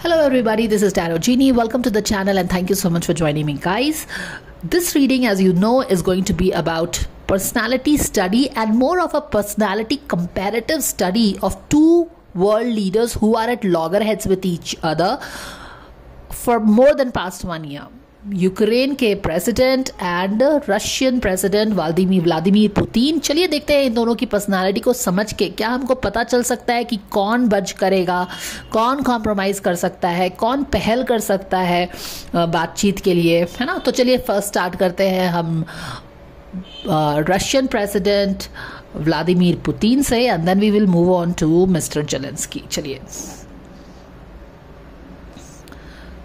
Hello everybody, this is Tarot Genie. Welcome to the channel and thank you so much for joining me, guys. This reading, as you know, is going to be about personality study and more of a personality comparative study of two world leaders who are at loggerheads with each other for more than past 1 year. Ukraine के president and Russian president Vladimir Putin. चलिए देखते हैं इन दोनों की personality को समझ के क्या हमको पता चल सकता है कि कौन बच करेगा, कौन कॉम्प्रोमाइज़ कर सकता है, कौन पहल कर सकता है बातचीत के लिए, है ना. तो चलिए फर्स्ट स्टार्ट करते हैं हम रशियन प्रेसिडेंट व्लादिमीर पुतिन से and then we will move on to mister Zelensky. चलिए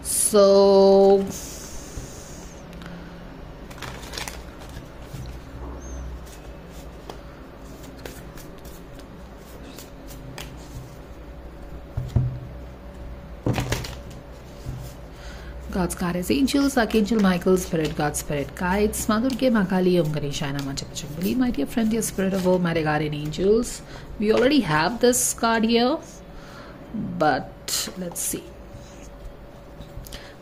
so God's guidance angels, Archangel Michael, Spirit God, Spirit guides, Mother Durga, Makali, Om Ganesha, Nama Chapachambali. My dear friend, dear Spirit of all my guardian angels, we already have this card here, but let's see.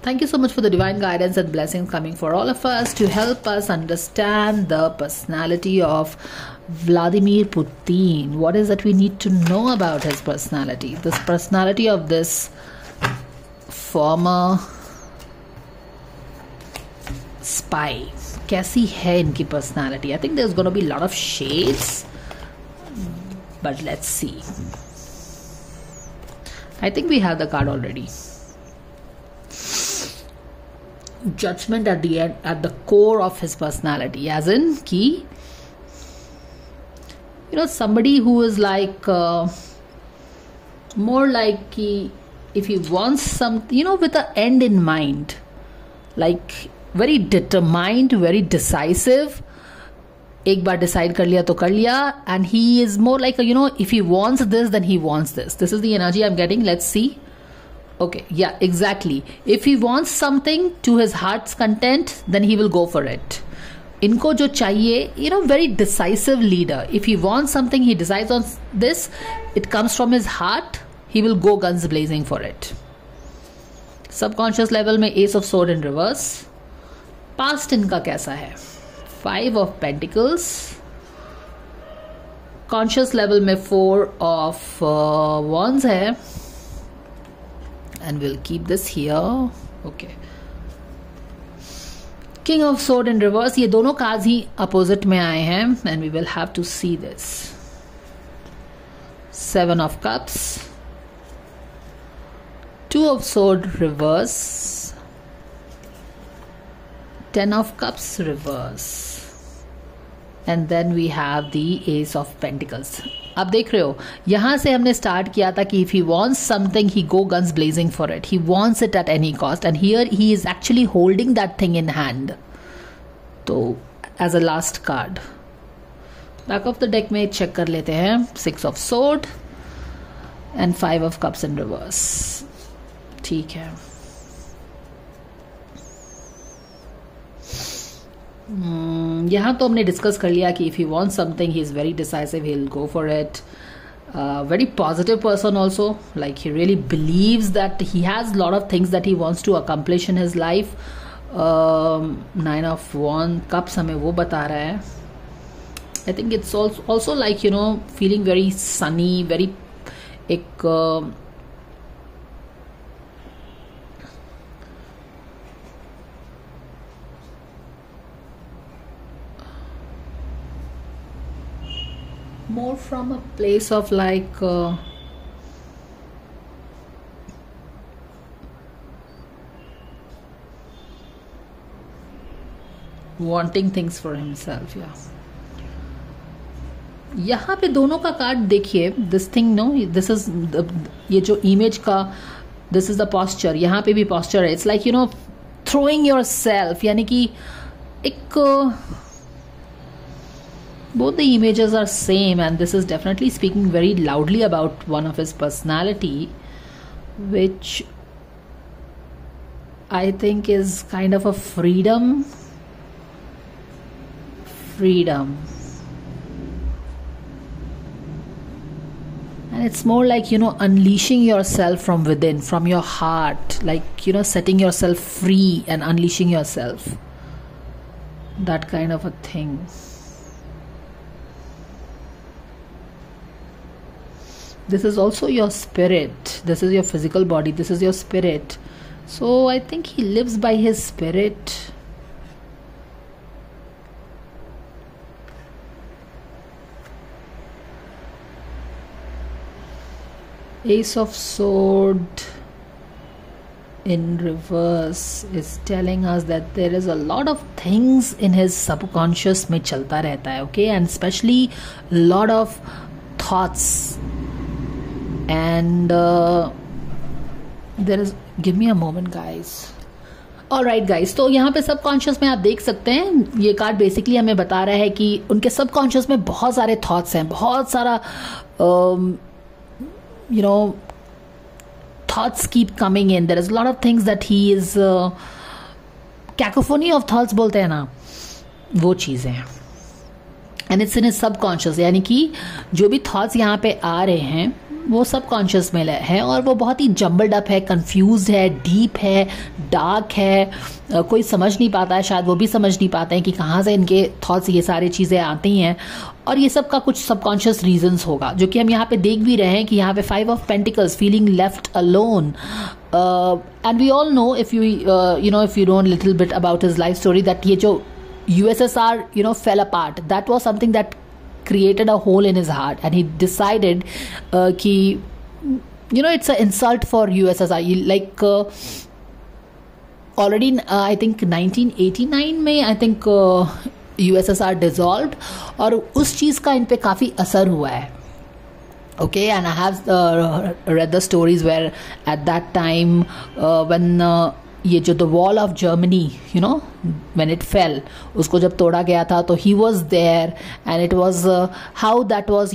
Thank you so much for the divine guidance and blessings coming for all of us to help us understand the personality of Vladimir Putin. What is that we need to know about his personality? This personality of this former spy. कैसी है इनकी personality? I think there's going to be a lot of shades, but let's see. I think we have the card already. Judgment at the end, at the core of his personality, as in ki, you know, somebody who is like more like ki, if he wants something, you know, with an end in mind, like very determined, very decisive. एक बार decide कर लिया तो कर लिया, and he is more like a, you know, if he wants this, then he wants this. This is the energy I'm getting. Let's see. Okay, yeah, exactly. If he wants something to his heart's content, then he will go for it. इनको जो चाहिए, you know, very decisive leader. If he wants something, he decides on this. It comes from his heart. He will go guns blazing for it. Subconscious level में Ace of Sword in reverse. Past इनका कैसा है? 5 of Pentacles. Conscious level में 4 of Wands है. And we'll keep this here. Okay. King of Sword in reverse. ये दोनों cards ही opposite में आए हैं and we will have to see this. 7 of Cups. 2 of Sword reverse. 10 of Cups reverse. And then we have the Ace of Pentacles. अब देख रहे हो, यहां से हमने स्टार्ट किया था कि if he wants something, he go guns blazing for it. He wants it at any cost. And here he is actually holding that thing in hand. तो as a last card. Back of the deck में check कर लेते हैं. 6 of Sword and 5 of Cups in reverse. ठीक है. यहाँ तो हमने डिस्कस कर लिया कि if he wants something, he is very decisive, he'll go for it. Very positive person also, like he really believes that he has a lot of things that he wants to accomplish in his life. 9 of Wands Cups हमें वो बता रहा है. I think it's also like, you know, feeling very sunny, very एक more from a place of like wanting things for himself. Yeah. यहाँ पे दोनों का कार्ड देखिए. This thing no, this is ये जो इमेज का, दिस इज द पॉस्चर. यहाँ पे भी पॉस्चर है. It's like, you know, throwing your self, यानी कि एक both the images are same, and this is definitely speaking very loudly about one of his personality, which I think is kind of a freedom. And it's more like, unleashing yourself from within, from your heart, like, setting yourself free and unleashing yourself. That kind of a thing. This is also your spirit. This is your physical body. This is your spirit. So I think he lives by his spirit. Ace of Sword in reverse is telling us that there is a lot of things in his subconscious में चलता रहता है, okay, and especially lot of thoughts, and there is, give me a moment guys. Alright guys, तो यहाँ पे subconscious में आप देख सकते हैं, ये कार्ड बेसिकली हमें बता रहा है कि उनके सबकॉन्शियस में बहुत सारे थॉट्स हैं, बहुत सारा thoughts keep coming in. There is a lot of things that he is cacophony of thoughts बोलते हैं ना, वो चीज़ें हैं. And it's in his subconscious, यानी कि जो भी thoughts यहाँ पे आ रहे हैं वो सबकॉन्शियस में है, और वो बहुत ही जम्बल्ड अप है, कंफ्यूज्ड है, डीप है, डार्क है. कोई समझ नहीं पाता है, शायद वो भी समझ नहीं पाते हैं कि कहाँ से इनके थॉट्स ये सारी चीज़ें आती हैं. और ये सब का कुछ सबकॉन्शियस रीजंस होगा, जो कि हम यहाँ पे देख भी रहे हैं कि यहाँ पे 5 of pentacles, feeling left alone. And we all know, if you know little bit about his life story, that ये जो USSR fell apart, that was something that created a hole in his heart, and he decided कि it's an insult for USSR. Like already I think 1989 में I think USSR dissolved, और उस चीज़ का इन पे काफ़ी असर हुआ है. Okay, and I have read the stories where at that time when ये जो the wall of Germany when it fell, उसको जब तोड़ा गया था, तो he was there, and it was how that was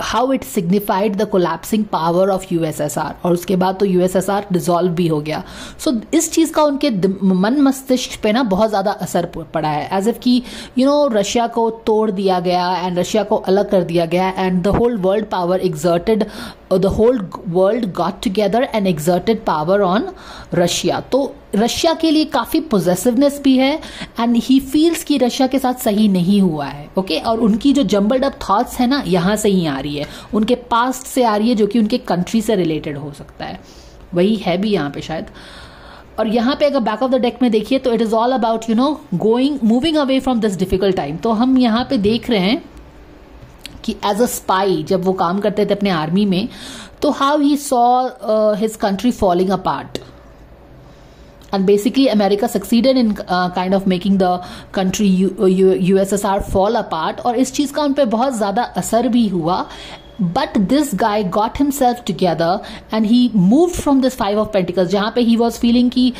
how it signified the collapsing power of USSR. और उसके बाद तो USSR डिसॉल्व भी हो गया. सो इस चीज़ का उनके मन मस्तिष्क पे ना बहुत ज़्यादा असर पड़ा है, एज इफ कि रशिया को तोड़ दिया गया एंड रशिया को अलग कर दिया गया, and the whole world power exerted, the whole world got together and exerted power on Russia. तो रशिया के लिए काफ़ी पोजेसिवनेस भी है, एंड ही फील्स कि रशिया के साथ सही नहीं हुआ है. ओके, और उनकी जो जम्बल्ड अप थॉट्स है ना, यहाँ से ही आ रही है, उनके पास्ट से आ रही है, जो कि उनके कंट्री से रिलेटेड हो सकता है. वही है भी यहाँ पे शायद. और यहाँ पे अगर बैक ऑफ द डेक में देखिए तो it is all about moving away from this difficult time. तो हम यहाँ पे देख रहे हैं कि एज अ स्पाई जब वो काम करते थे अपने आर्मी में, तो how he saw his country falling apart, and basically America succeeded in kind of making the country USSR fall apart, और इस चीज़ का उन पर बहुत ज़्यादा असर भी हुआ. But this guy got himself together and he moved from this 5 of pentacles, जहाँ पे ही वॉज फीलिंग कि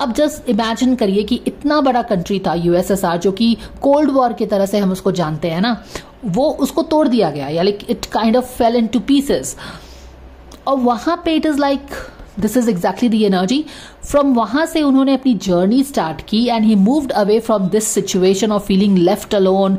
अब जस्ट इमेजिन करिए कि इतना बड़ा कंट्री था USSR, जो कि कोल्ड वॉर की तरह से हम उसको जानते हैं ना, वो उसको तोड़ दिया गया, या like it kind of fail into pieces. और वहां पे it is like this is exactly the energy. From वहां से उन्होंने अपनी जर्नी स्टार्ट की, and he moved away from this situation of feeling left alone,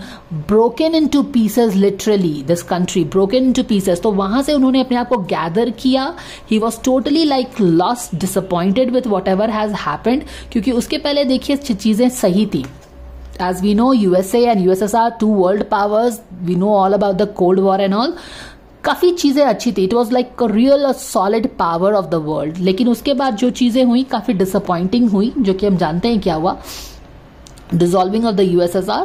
broken into pieces, literally this country broken into pieces. तो वहां से उन्होंने अपने आप को गैदर किया. He was totally like lost, disappointed with what ever has happened, क्योंकि उसके पहले देखिए चीजें सही थी. As we know, USA and USSR, 2 world powers. We know all about the Cold War and all. काफ़ी चीज़ें अच्छी थी. It was like real solid power of the world. लेकिन उसके बाद जो चीज़ें हुई काफ़ी डिसअपॉइंटिंग हुई, जो कि हम जानते हैं क्या हुआ. Dissolving of the USSR,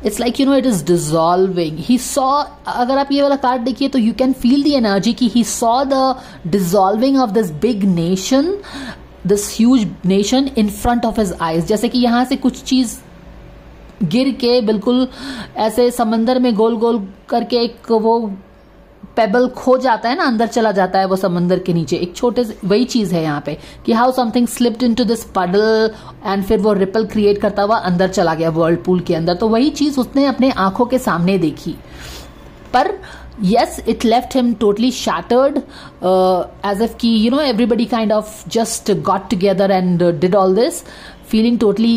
it's like it is dissolving. He saw, अगर आप ये वाला कार्ड देखिए तो you can feel the energy कि he saw the dissolving of this big nation, this huge nation in front of his eyes. जैसे कि यहाँ से कुछ चीज़ गिर के बिल्कुल ऐसे समंदर में गोल गोल करके एक वो पेबल खो जाता है ना, अंदर चला जाता है वो समंदर के नीचे, एक छोटे से, वही चीज है यहाँ पे कि how something slipped into this पडल, एंड फिर वो रिपल क्रिएट करता हुआ अंदर चला गया वर्ल्ड पूल के अंदर. तो वही चीज उसने अपने आंखों के सामने देखी. पर yes, it left him totally shattered, as if कि everybody kind of just got together and did all this, feeling totally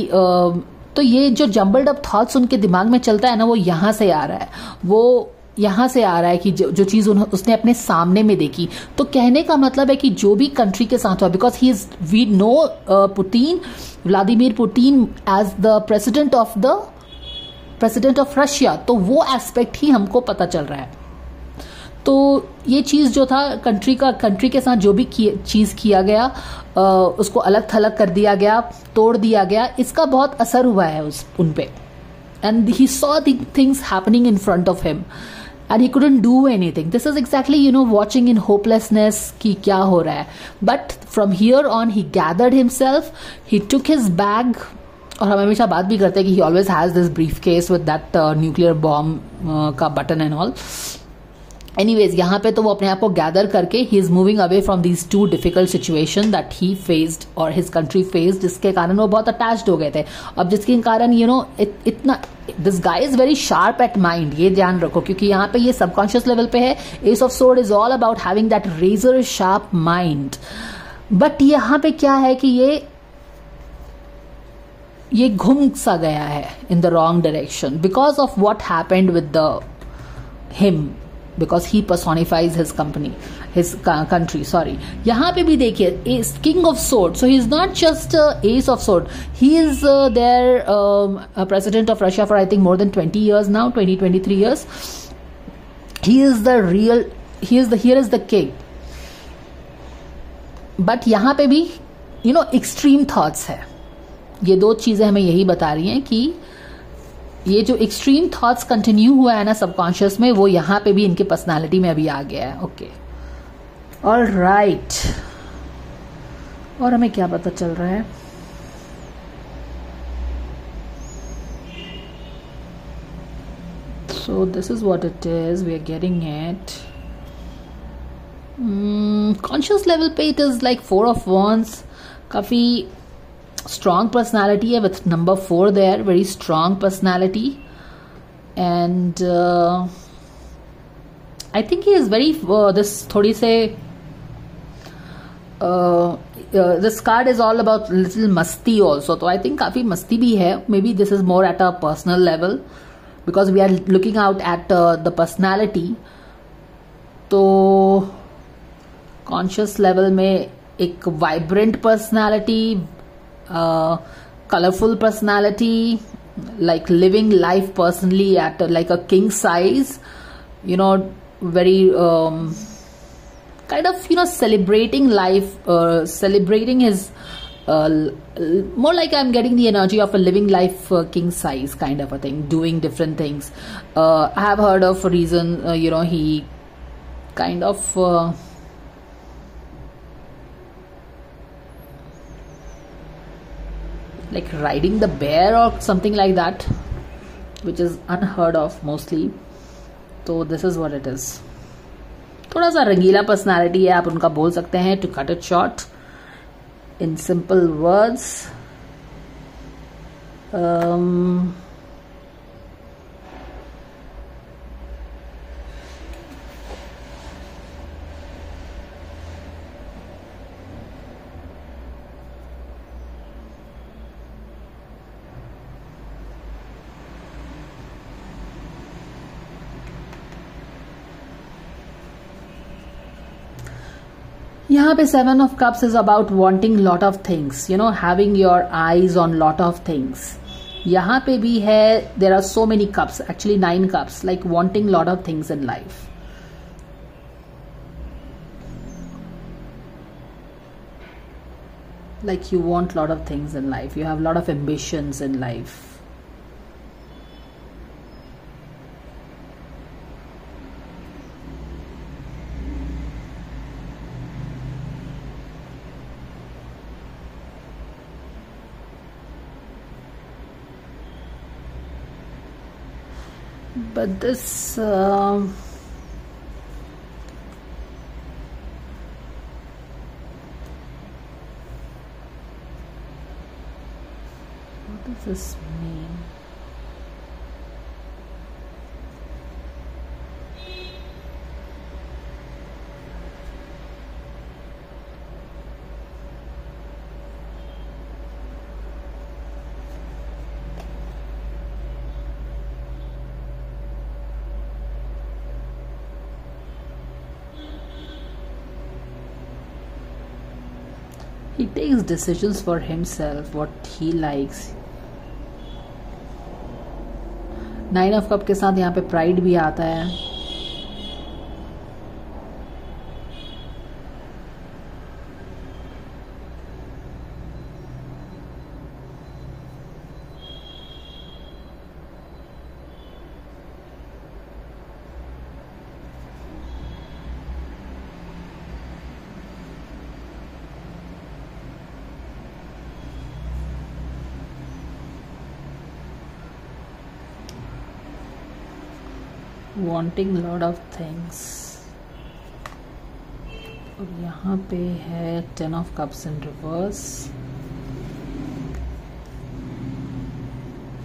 तो ये जो जम्बल्ड अप थॉट्स उनके दिमाग में चलता है ना, वो यहाँ से आ रहा है. वो यहाँ से आ रहा है कि जो चीज उसने अपने सामने में देखी। तो कहने का मतलब है कि जो भी कंट्री के साथ हुआ, because he is, we know Putin, Vladimir Putin as the president of Russia, तो वो एस्पेक्ट ही हमको पता चल रहा है। तो ये चीज जो था कंट्री के साथ जो भी चीज किया गया, उसको अलग थलग कर दिया गया, तोड़ दिया गया, इसका बहुत असर हुआ है उन पे। And he saw the things happening in front of him and he couldn't do anything. This is exactly, watching in hopelessness कि क्या हो रहा है. But from here on he gathered himself, he took his bag, और हम हमेशा बात भी करते हैं कि he always has this briefcase with that nuclear bomb का button and all. Anyways, यहाँ पे तो वो अपने आप को गैदर करके he is moving away from these two difficult situation that he faced or his country faced, जिसके कारण वो बहुत attached हो गए थे। अब जिसके कारण इतना this guy is very sharp at mind, ये ध्यान रखो, क्योंकि यहाँ पे ये subconscious level पे है। Ace of Sword is all about having that razor sharp mind, but यहाँ पे क्या है कि ये घूम सा गया है in the wrong direction because of what happened with him, because he personifies his country, sorry. यहाँ पे भी देखिए king of sword, so he is not just ace of sword, he is their president of Russia for I think more than 20 years now, 23 years. Here is the king, but यहाँ पे भी extreme thoughts है। ये दो चीजें हमें यही बता रही हैं कि ये जो एक्सट्रीम थॉट्स कंटिन्यू हुआ है ना सबकॉन्शियस में, वो यहाँ पे भी इनके पर्सनालिटी में अभी आ गया है। ओके, ऑलराइट, और हमें क्या पता चल रहा है? So this is what it is, we are getting it. Conscious level पे it is like 4 of Wands, काफी strong personality है with number 4 there, very strong personality, and I think he is very this थोड़ी से this card is all about little मस्ती also, तो I think काफी मस्ती भी है। Maybe this is more at a personal level because we are looking out at the personality। तो conscious level में एक vibrant personality, colorful personality, like living life personally at like a king size, very kind of celebrating life, celebrating his more like I'm getting the energy of a living life king size kind of a thing, doing different things. I have heard of a reason, he kind of like riding the bear or something like that, which is unheard of mostly. तो this is what it is. थोड़ा सा रंगीला personality है, आप उनका बोल सकते हैं, to cut it short in simple words. यहाँ पे 7 of Cups is about wanting lot of things, having your eyes on lot of things. यहाँ पे भी है, there are so many cups, actually 9 cups, like wanting lot of things in life. Like you want lot of things in life, you have lot of ambitions in life. But this what does this mean? He takes decisions for himself, what he likes. 9 of cup के साथ यहाँ पे pride भी आता है. wanting lot of things. और यहाँ पे है 10 of cups in reverse.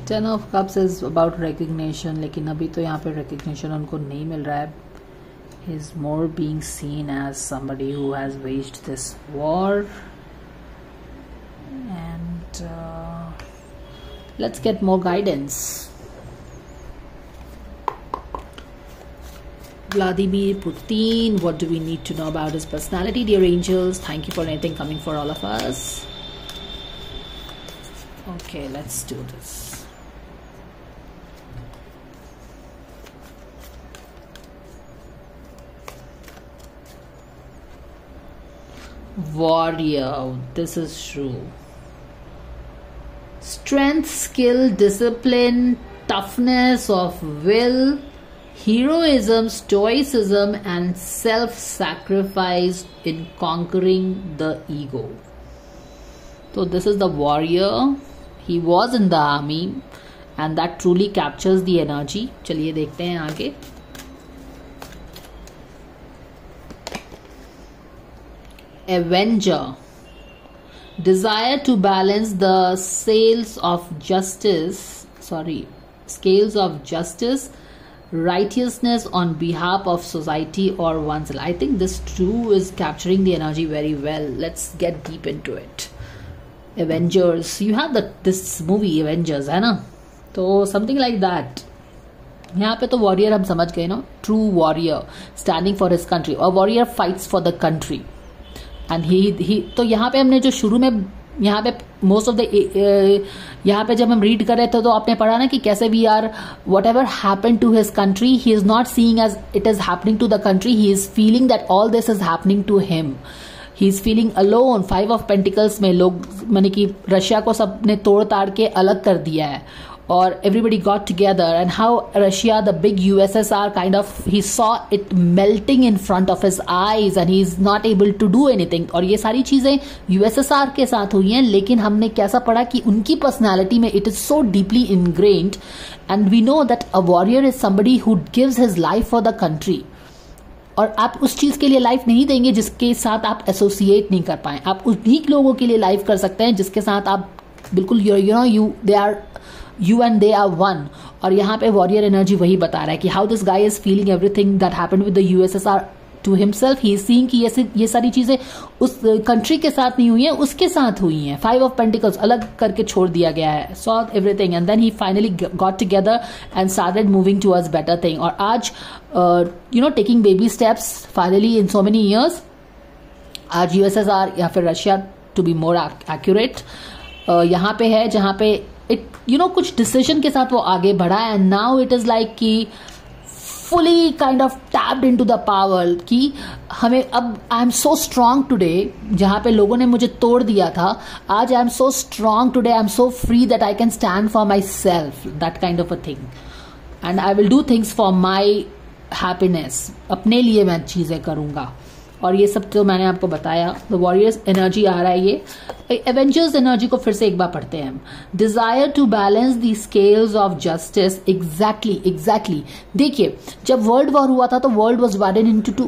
10 of cups is about recognition, लेकिन अभी तो यहाँ पे recognition उनको नहीं मिल रहा है. He is more being seen as somebody who has waged this war. And let's get more guidance. Vladimir Putin, what do we need to know about his personality? Dear angels, thank you for anything coming for all of us. Okay, let's do this. Warrior, this is true. Strength, skill, discipline, toughness of will, heroism, stoicism, and self-sacrifice in conquering the ego. So this is the warrior. He was in the army and that truly captures the energy. चलिए देखते हैं आगे. Avenger. Desire to balance the scales of justice, righteousness on behalf of society or oneself. I think this too is capturing the energy very well. Let's get deep into it. Avengers, you have this movie Avengers, है ना? तो something like that. यहाँ पे तो warrior हम समझ गए ना, true warrior standing for his country. A warrior fights for the country. And he तो यहाँ पे हमने जो शुरू में यहाँ पे मोस्ट ऑफ द यहाँ पे जब हम रीड कर रहे थे तो आपने पढ़ा ना कि कैसे we are whatever happen to his country he is not seeing as it is happening to the country, he is feeling that all this is happening to him. He is feeling alone. 5 of pentacles में लोग माने कि Russia को सबने तोड़ ताड़ के अलग कर दिया है or everybody got together, and how Russia, the big USSR, kind of he saw it melting in front of his eyes and he is not able to do anything. और ये सारी चीजें USSR के साथ हुई हैं, लेकिन हमने कैसा पढ़ा कि उनकी पर्सनालिटी में it is so deeply ingrained, and we know that a warrior is somebody who gives his life for the country. और आप उस चीज के लिए लाइफ नहीं देंगे जिसके साथ आप एसोसिएट नहीं कर पाए. आप उन्हीं लोगों के लिए लाइफ कर सकते हैं जिसके साथ आप बिल्कुल you and they are one. और यहाँ पे वॉरियर एनर्जी वही बता रहा है कि how this guy is feeling everything that happened with the USSR to himself. He is seeing कि ये सारी चीजें उस कंट्री के साथ नहीं हुई हैं, उसके साथ हुई हैं. 5 ऑफ पेंटिकल्स अलग करके छोड़ दिया गया है. Saw everything and then he finally got together and started moving towards better thing. और आज taking baby steps finally in so many years. आज यूएसएसआर या फिर Russia to be more accurate यहाँ पे है जहाँ पे इट कुछ डिसीजन के साथ वो आगे बढ़ा है. And now it is like कि fully kind of tapped into the power कि हमें अब I am so strong today. जहां पे लोगों ने मुझे तोड़ दिया था, आज I am so strong today, I am so free that I can stand for myself, that kind of a thing. And I will do things for my happiness. अपने लिए मैं चीजें करूंगा. और ये सब तो मैंने आपको बताया. द वॉरियर्स एनर्जी आ रहा है. ये एवेंजर्स एनर्जी को फिर से एक बार पढ़ते हैं हम. Desire to balance the scales of justice. Exactly. देखिए, जब वर्ल्ड वॉर हुआ था तो world was divided into two,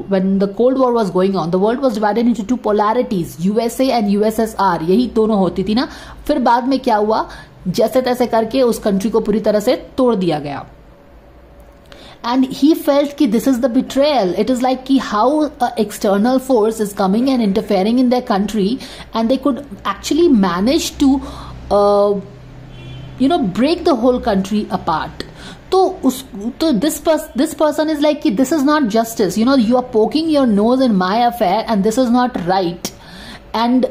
when the cold war was going on, the world was divided into two polarities, USA and USSR. यही दोनों होती थी ना. फिर बाद में क्या हुआ, जैसे तैसे करके उस कंट्री को पूरी तरह से तोड़ दिया गया. And he felt कि this is the betrayal. It is like कि how an external force is coming and interfering in their country, and they could actually manage to, break the whole country apart. तो this person is like कि this is not justice. You are poking your nose in my affair, and this is not right. and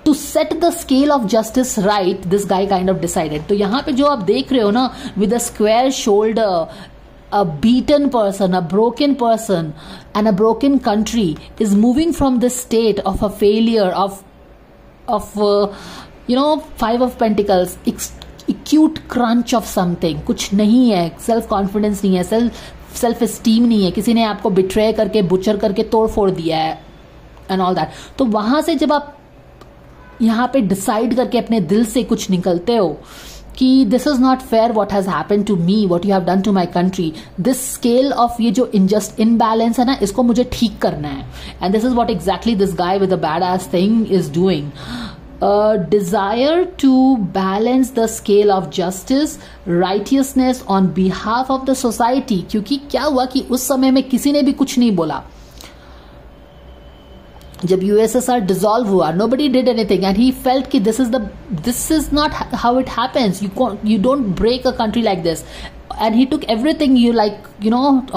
to set the scale of justice right, this guy kind of decided. तो यहाँ पे जो आप देख रहे हो ना, with a square shoulder, a beaten person, a broken person, and a broken country is moving from this state of a failure, of Five of Pentacles, acute crunch of something. कुछ नहीं है, सेल्फ कॉन्फिडेंस नहीं है, self esteem नहीं है, किसी ने आपको बिट्रे करके, बुचर करके तोड़ फोड़ दिया है एंड ऑल दैट. तो वहां से जब आप यहाँ पे डिसाइड करके अपने दिल से कुछ निकलते हो कि this is not fair what has happened to me, what you have done to my country, this scale of ये जो इनबैलेंस है ना, इसको मुझे ठीक करना है. And this is what exactly this guy with a bad S thing is doing. Desire to balance the scale of justice, righteousness on behalf of the society. क्योंकि क्या हुआ कि उस समय में किसी ने भी कुछ नहीं बोला. जब यूएसएसआर डिसॉल्व हुआ, nobody did anything, and he felt कि this is not how it happens. You don't break a country like this, and he took everything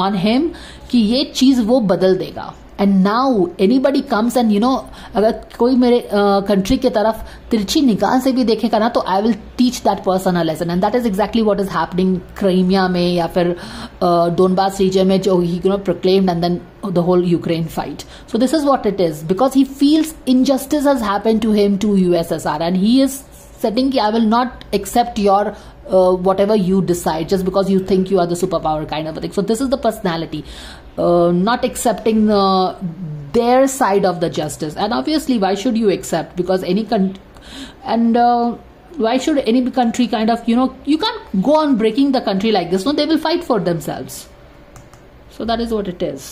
on him कि ये चीज वो बदल देगा. And now anybody comes and अगर कोई मेरे कंट्री की तरफ तिरछी निगाह से भी देखेगा ना, तो I will teach that person a lesson. And that is exactly what is happening Crimea में या फिर डोनबास रीजन में, जो he proclaimed and then the whole Ukraine fight. So this is what it is, because he feels injustice has happened to him, to USSR, and he is setting ki I will not accept your whatever you decide just because you think you are the superpower kind of a thing. So this is the personality, not accepting their side of the justice. And obviously why should you accept, because any why should any country kind of you can't go on breaking the country like this. No, they will fight for themselves. So that is what it is.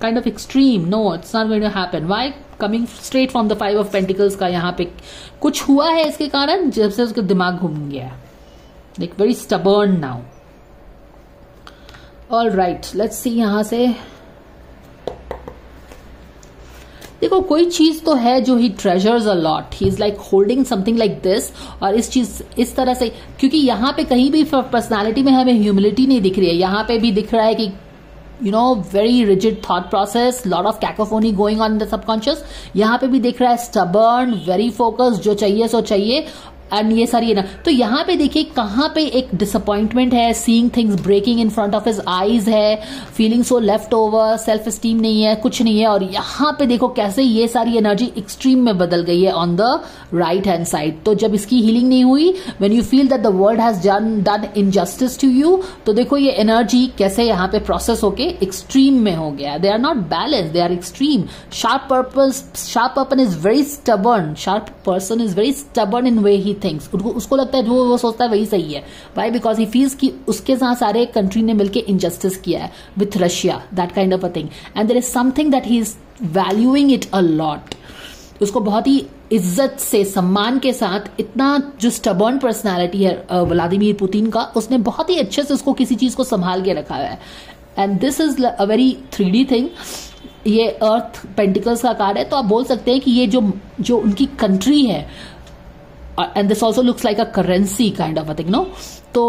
Kind of extreme. No, it's not going to happen. Why? Coming straight from the Five of Pentacles का यहाँ पे कुछ हुआ है इसके कारण, जब से उसका दिमाग घूम गया है. Like very stubborn now. All right, let's see यहाँ से. देखो कोई चीज तो है जो he treasures a lot. He is like holding something like this, और इस चीज इस तरह से, क्योंकि यहाँ पे कहीं भी पर्सनालिटी में हमें ह्यूमिलिटी नहीं दिख रही है. यहाँ पे भी दिख रहा है कि very rigid thought process, lot of cacophony going on in the subconscious. यहाँ पे भी दिख रहा है stubborn, very focused, जो चाहिए सो चाहिए, एंड ये सारी है ना. तो यहाँ पे देखिए कहाँ पे एक डिसअपॉइंटमेंट है, seeing things breaking in front of his eyes है, feeling so left over, self esteem नहीं है, कुछ नहीं है. और यहाँ पे देखो कैसे ये सारी एनर्जी एक्सट्रीम में बदल गई है on the right hand side. तो जब इसकी हीलिंग नहीं हुई, when you feel that the world has done injustice to you, तो देखो ये एनर्जी कैसे यहाँ पे प्रोसेस होके एक्सट्रीम में हो गया. They are not balance, they are extreme. Sharp person is very stubborn. Sharp person is very stubborn in way he things. उसको लगता है जो वो सोचता है वही सही है. वाई? बिकॉज ही फील्स कि उसके साथ सारे कंट्री ने मिलकर इनजस्टिस किया है with Russia, that kind of a thing. And there is something that he is valuing it a lot. उसको बहुत ही इज्जत से, सम्मान के साथ, इतना जो स्टबर्न पर्सनैलिटी है व्लादिमीर पुतिन का, उसने बहुत ही अच्छे से उसको किसी चीज को संभाल के रखा है. And this is a very 3D thing. ये अर्थ पेंटिकल्स का कार्ड है, तो आप बोल सकते हैं कि ये जो उनकी कंट्री है, and this also looks like a currency kind of a thing, no? तो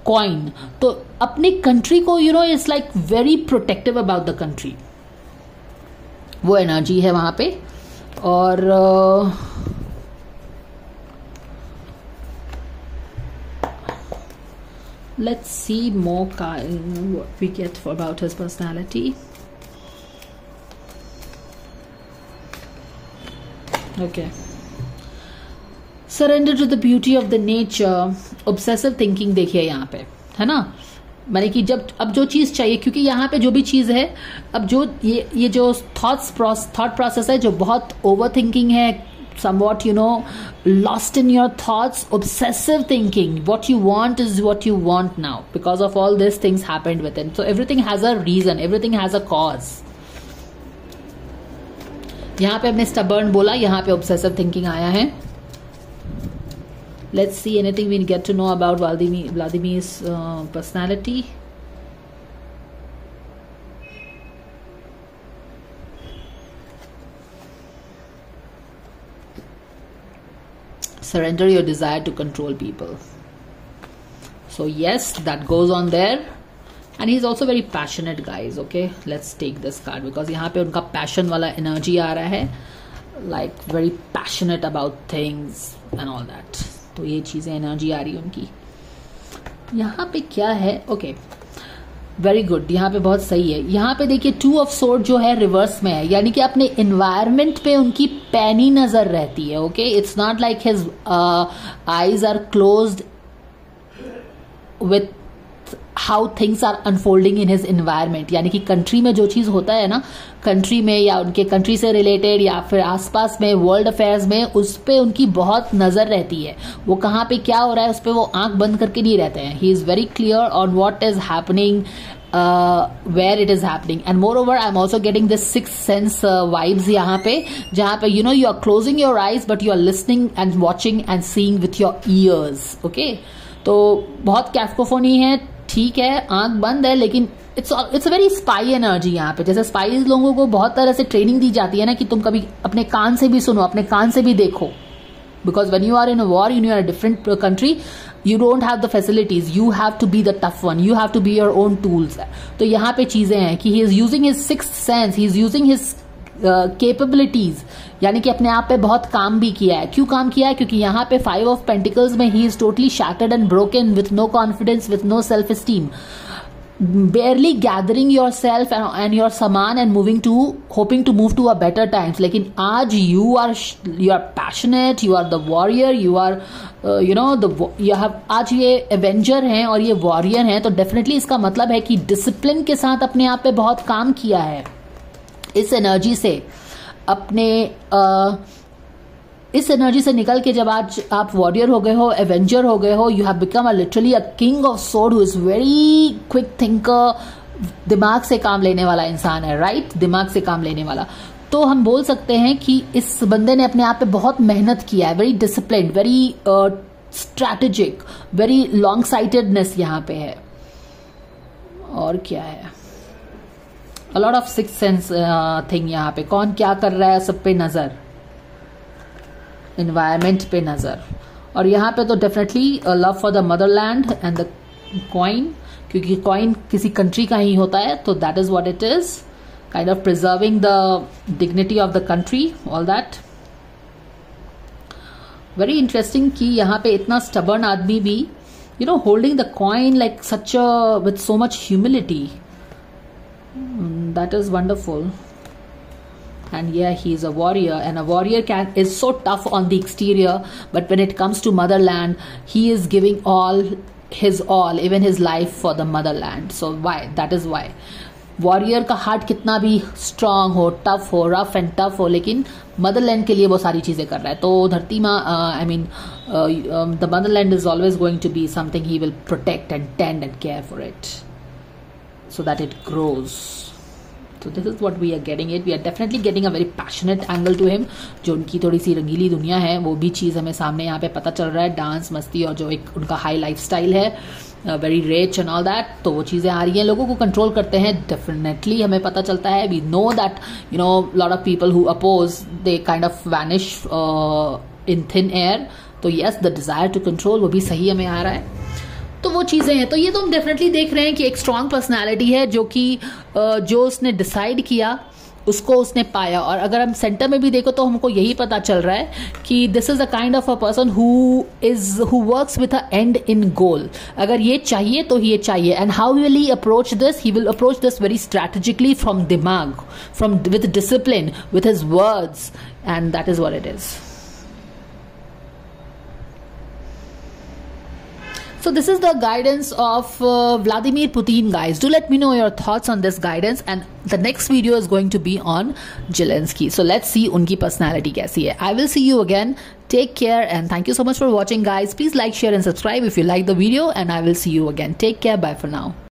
coin, तो अपनी country को it's like very protective about the country. वो energy है वहां पे. और let's see more what we get about his personality. Okay. Surrender to the beauty of the nature. Obsessive thinking देखिए यहाँ पे, है ना, माने कि जब अब जो चीज चाहिए, क्योंकि यहाँ पे जो भी चीज है, अब जो ये जो थॉट प्रोसेस है जो बहुत ओवर थिंकिंग है, somewhat lost in your thoughts, obsessive thinking. What you want is what you want now, because of all these things happened within. So everything has a reason, everything has a cause. यहाँ पे हमने stubborn बोला, यहाँ पे obsessive thinking आया है. Let's see anything we get to know about Vladimir's personality. Surrender your desire to control people. So yes, that goes on there. And he is also very passionate guys. Okay, let's take this card because यहाँ पे उनका passion वाला energy आ रहा है, like very passionate about things and all that. तो ये चीजें एनर्जी आ रही है उनकी. यहाँ पे क्या है? ओके, वेरी गुड, यहाँ पे बहुत सही है. यहाँ पे देखिए 2 ऑफ सोर्ड जो है रिवर्स में है, यानी कि अपने इन्वायरमेंट पे उनकी पैनी नजर रहती है. Okay, it's not like his eyes are closed with how things are unfolding in his environment. यानी कि कंट्री में जो चीज होता है ना, कंट्री में या उनके कंट्री से रिलेटेड या फिर आसपास में वर्ल्ड अफेयर्स में, उस पर उनकी बहुत नजर रहती है. वो कहाँ पे क्या हो रहा है उस पर वो आंख बंद करके नहीं रहते हैं. He is very clear on what is happening, where it is happening. And moreover, I'm also getting this sixth sense vibes यहाँ पे, जहाँ पे you are closing your eyes but you are listening and watching and seeing with your ears. Okay, तो बहुत cacophony है, ठीक है, आंख बंद है, लेकिन इट्स वेरी स्पाई एनर्जी यहाँ पे. जैसे स्पाई लोगों को बहुत तरह से ट्रेनिंग दी जाती है ना कि तुम कभी अपने कान से भी सुनो, अपने कान से भी देखो. Because when you are in a war, you are in a different country, you don't have the facilities. You have to be the tough one. You have to be your own tools. तो यहाँ पे चीजें हैं कि he is using his sixth sense, he is using his capabilities. यानी कि अपने आप पे बहुत काम भी किया है. क्यों काम किया है? क्योंकि यहाँ पे 5 of Pentacles में he is totally shattered and broken with no confidence, with no self-esteem. Barely gathering yourself and your saman and hoping to move to a better times. लेकिन आज you are passionate, you are the warrior, you are आज ये Avenger हैं और ये warrior हैं. तो definitely इसका मतलब है कि डिसिप्लिन के साथ अपने आप पे बहुत काम किया है. इस एनर्जी से इस एनर्जी से निकल के जब आज आप वॉरियर हो गए हो, एवेंजर हो गए हो, you have become literally a king of sword who is very quick thinker. दिमाग से काम लेने वाला इंसान है, राइट? दिमाग से काम लेने वाला. तो हम बोल सकते हैं कि इस बंदे ने अपने आप पे बहुत मेहनत किया है. Very discipline, very strategic, very long sightedness यहाँ पे है. और क्या है? A lot of six sense thing यहाँ पे. कौन क्या कर रहा है सब पे नजर, इन्वायरमेंट पे नजर. और यहाँ पे तो definitely love for the Motherland and the coin, क्योंकि कॉइन किसी कंट्री का ही होता है. तो that is what it is, kind of preserving the dignity of the country, all that. Very interesting कि यहाँ पे इतना स्टबर्न आदमी भी holding the coin like such with so much humility. That is wonderful. And yeah, he is a warrior, and a warrior is so tough on the exterior, but when it comes to motherland, he is giving his all, even his life for the motherland. So why? That is why. Warrior का heart कितना भी strong हो, tough हो, rough and tough हो, लेकिन motherland के लिए वो सारी चीजें कर रहा है. तो धरती माँ, the motherland is always going to be something he will protect and tend and care for it, so that it grows. So this is what we are getting it. We are definitely getting a very passionate angle to him. जो उनकी थोड़ी सी रंगीली दुनिया है वो भी चीज़ हमें सामने यहाँ पे पता चल रहा है. डांस, मस्ती और जो एक उनका हाई लाइफ स्टाइल है, very rich and all that. तो वो चीज़ें आ रही हैं, लोगों को कंट्रोल करते हैं. डेफिनेटली हमें पता चलता है. We know that lot of people who oppose, they kind of vanish in thin air. तो yes, the desire to control वो भी सही हमें आ रहा है. तो वो चीजें हैं. तो ये तो हम डेफिनेटली देख रहे हैं कि एक स्ट्रांग पर्सनालिटी है जो उसने डिसाइड किया उसको उसने पाया. और अगर हम सेंटर में भी देखो तो हमको यही पता चल रहा है कि this is a kind of a person who works with a and in goal. अगर ये चाहिए तो ये चाहिए. And how will he approach this? He will approach this very strategically, from दिमाग, from with discipline, with his words, and that is what it is. So this is the guidance of Vladimir Putin, guys. Do let me know your thoughts on this guidance, and the next video is going to be on Zelensky. So let's see उनकी personality कैसी है. I will see you again. Take care and thank you so much for watching, guys. Please like, share and subscribe if you like the video, and I will see you again. Take care. Bye for now.